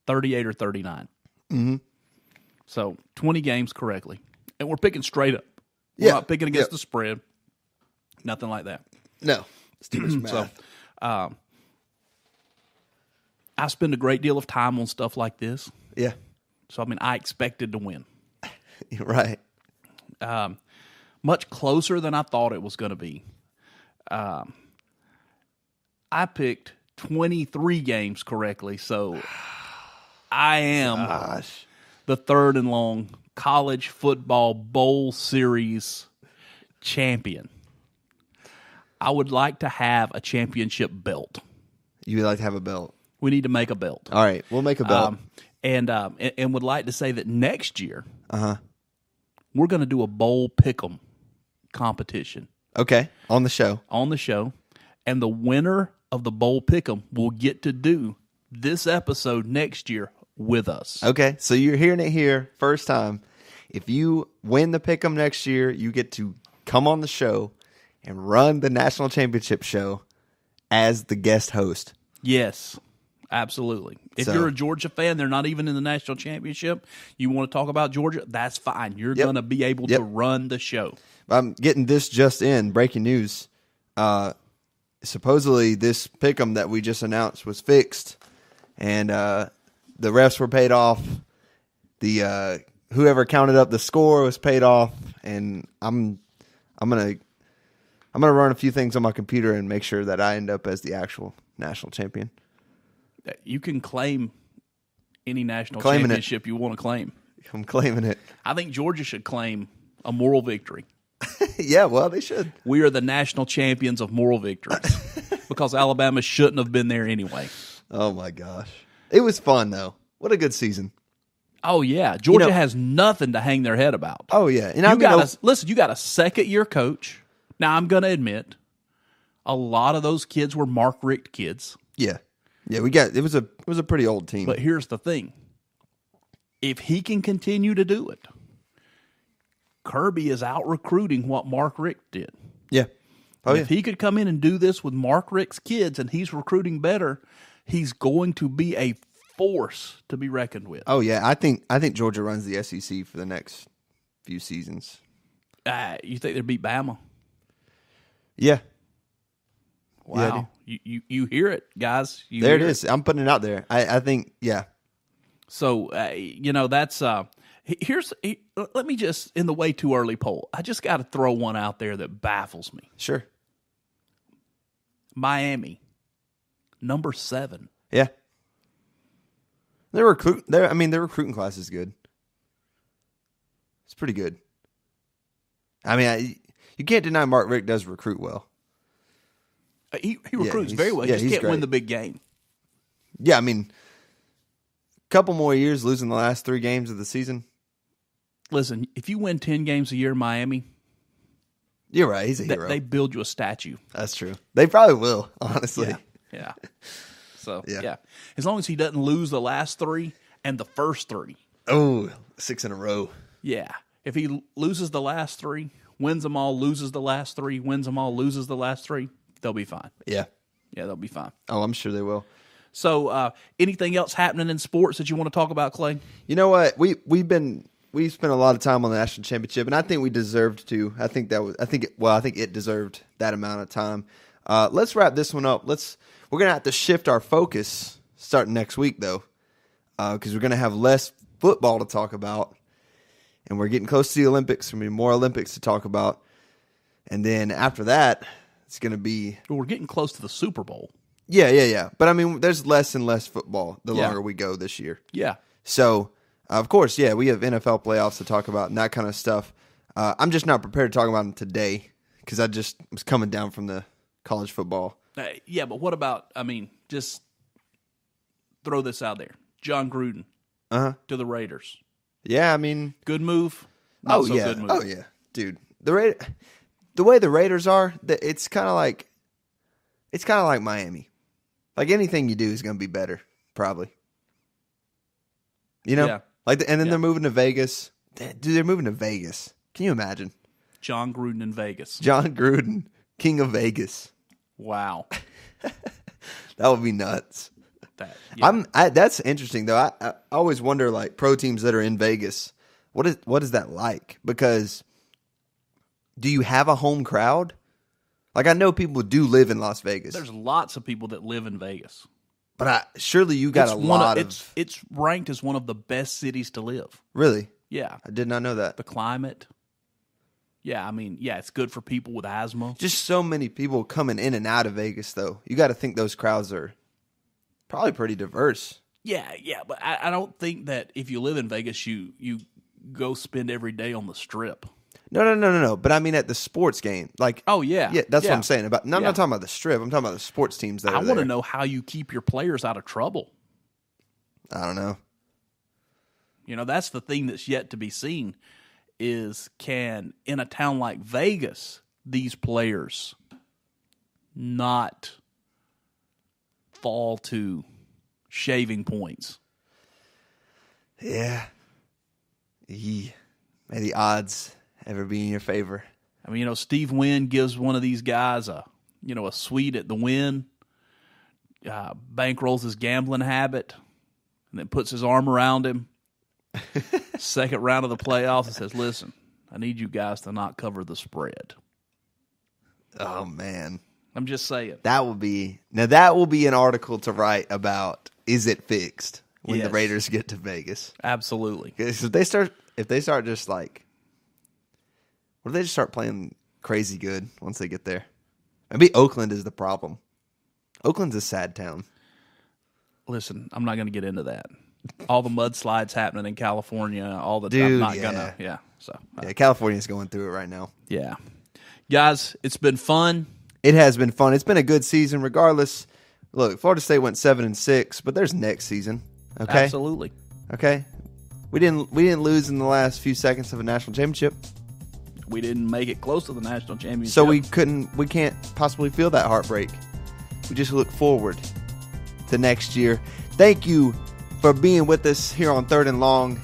38 or 39. Mm-hmm. So 20 games correctly. And we're picking straight up. We're not picking against the spread. Nothing like that. No. It's too much math. So, I spend a great deal of time on stuff like this. Yeah. So, I mean, I expected to win. You're right. Much closer than I thought it was going to be. I picked 23 games correctly, so I am the third and long college football bowl series champion. I would like to have a championship belt. You would like to have a belt? We need to make a belt. All right, we'll make a belt. And would like to say that next year, we're going to do a bowl pick'em competition. Okay, on the show. On the show. And the winner of the bowl pick'em will get to do this episode next year with us. Okay, so you're hearing it here first time. If you win the Pick'em next year, you get to come on the show and run the national championship show as the guest host. Yes, absolutely. If you're a Georgia fan, they're not even in the national championship. You want to talk about Georgia? That's fine. You're going to be able to run the show. I'm getting this just in, breaking news. Supposedly this Pick'em that we just announced was fixed, and the refs were paid off. The whoever counted up the score was paid off, and I'm gonna run a few things on my computer and make sure that I end up as the actual national champion. You can claim any national championship you want to claim. I'm claiming it. I think Georgia should claim a moral victory. Yeah, well, they should. We are the national champions of moral victories because Alabama shouldn't have been there anyway. Oh, my gosh. It was fun, though. What a good season. Oh, yeah. Georgia has nothing to hang their head about. Oh, yeah. And you got a second-year coach. Now, I'm going to admit, a lot of those kids were Mark Richt kids. Yeah. Yeah, it was a pretty old team. But here's the thing. If he can continue to do it, Kirby is out recruiting what Mark Richt did. Yeah. If he could come in and do this with Mark Richt's kids and he's recruiting better, he's going to be a force to be reckoned with. Oh yeah, I think Georgia runs the SEC for the next few seasons. You think they beat Bama? Yeah. Wow. Yeah, you hear it, guys. There it is. I'm putting it out there. I think, yeah. So, that's let me just, in the way too early poll, I just got to throw one out there that baffles me. Sure. Miami, number 7. Yeah. Their recruiting class is good. It's pretty good. I mean, you can't deny Mark Richt does recruit well. He recruits very well. He just can't win the big game. Yeah, I mean, a couple more years losing the last 3 games of the season. Listen, if you win 10 games a year in Miami, you're right. He's a hero. They build you a statue. That's true. They probably will, honestly. Yeah. So, yeah. As long as he doesn't lose the last 3 and the first 3. Oh, 6 in a row. Yeah. If he loses the last 3, wins them all, loses the last 3, wins them all, loses the last 3, they'll be fine. Yeah. Yeah, they'll be fine. Oh, I'm sure they will. So, anything else happening in sports that you want to talk about, Clay? You know what? We've spent a lot of time on the national championship, and I think we deserved to. I think it deserved that amount of time. Let's wrap this one up. We're gonna have to shift our focus starting next week, though, because we're gonna have less football to talk about, and we're getting close to the Olympics. There's gonna be more Olympics to talk about, and then after that, it's gonna be. Well, we're getting close to the Super Bowl. Yeah. But I mean, there's less and less football the longer we go this year. Yeah. So, of course, we have NFL playoffs to talk about and that kind of stuff. I'm just not prepared to talk about them today because I just was coming down from the college football. Yeah, but what about, just throw this out there. John Gruden to the Raiders. Yeah, I mean. Good move. Not so good move. Oh, yeah. Dude, the way the Raiders are, it's kind of like Miami. Like anything you do is going to be better, probably. You know? Yeah. They're moving to Vegas. Dude, they're moving to Vegas. Can you imagine? John Gruden in Vegas. John Gruden, King of Vegas. Wow. That would be nuts. That's interesting, though. I always wonder, like, pro teams that are in Vegas, what is that like? Because do you have a home crowd? Like, I know people do live in Las Vegas. There's lots of people that live in Vegas. But surely you got It's ranked as one of the best cities to live. Really? Yeah. I did not know that. The climate. Yeah, it's good for people with asthma. Just so many people coming in and out of Vegas, though. You got to think those crowds are probably pretty diverse. Yeah, but I don't think that if you live in Vegas, you go spend every day on the Strip. No. But I mean at the sports game. Like, oh, yeah. Yeah, that's what I'm saying. I'm not talking about the Strip. I'm talking about the sports teams that are there. I want to know how you keep your players out of trouble. I don't know. That's the thing that's yet to be seen is can, in a town like Vegas, these players not fall to shaving points? Yeah. May the odds ever be in your favor. I mean, Steve Wynn gives one of these guys a suite at the Wynn, bankrolls his gambling habit, and then puts his arm around him. Second round of the playoffs and says, listen, I need you guys to not cover the spread. Oh, man. I'm just saying. That will be an article to write about, is it fixed when the Raiders get to Vegas? Absolutely. Because if they start just like, what if they just start playing crazy good once they get there? Maybe Oakland is the problem. Oakland's a sad town. Listen, I'm not going to get into that. All the mudslides happening in California, all the Dude, I'm not gonna. Yeah. So California's going through it right now. Yeah. Guys, it's been fun. It has been fun. It's been a good season regardless. Look, Florida State went 7-6, but there's next season. Okay? Absolutely. Okay? We didn't lose in the last few seconds of a national championship. We didn't make it close to the national championship. So we can't possibly feel that heartbreak. We just look forward to next year. Thank you for being with us here on Third and Long.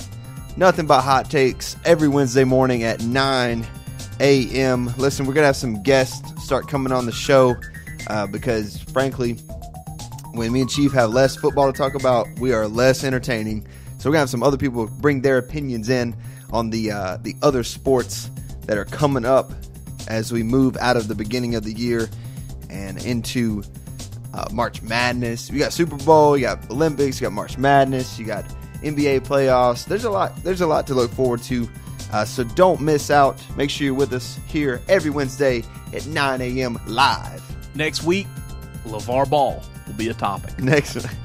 Nothing but hot takes every Wednesday morning at 9 a.m. Listen, we're going to have some guests start coming on the show because, frankly, when me and Chief have less football to talk about, we are less entertaining. So we're going to have some other people bring their opinions in on the other sports that are coming up as we move out of the beginning of the year and into March Madness. We got Super Bowl, you got Olympics, you got March Madness, you got NBA playoffs. There's a lot to look forward to. So don't miss out. Make sure you're with us here every Wednesday at 9 a.m. live. Next week, LeVar Ball will be a topic.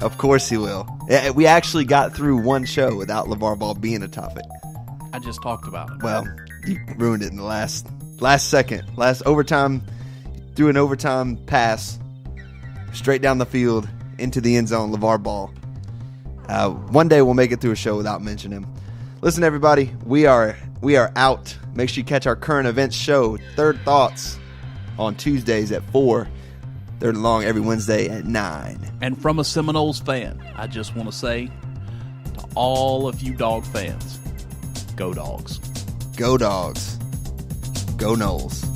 Of course he will. We actually got through one show without LeVar Ball being a topic. I just talked about it. Well, you ruined it in the last second. Last overtime, threw an overtime pass straight down the field into the end zone, LeVar Ball. One day we'll make it through a show without mentioning him. Listen, everybody, we are out. Make sure you catch our current events show, Third Thoughts, on Tuesdays at 4. Third and Long every Wednesday at 9. And from a Seminoles fan, I just want to say to all of you dog fans, go Dogs. Go Dogs. Go Noles.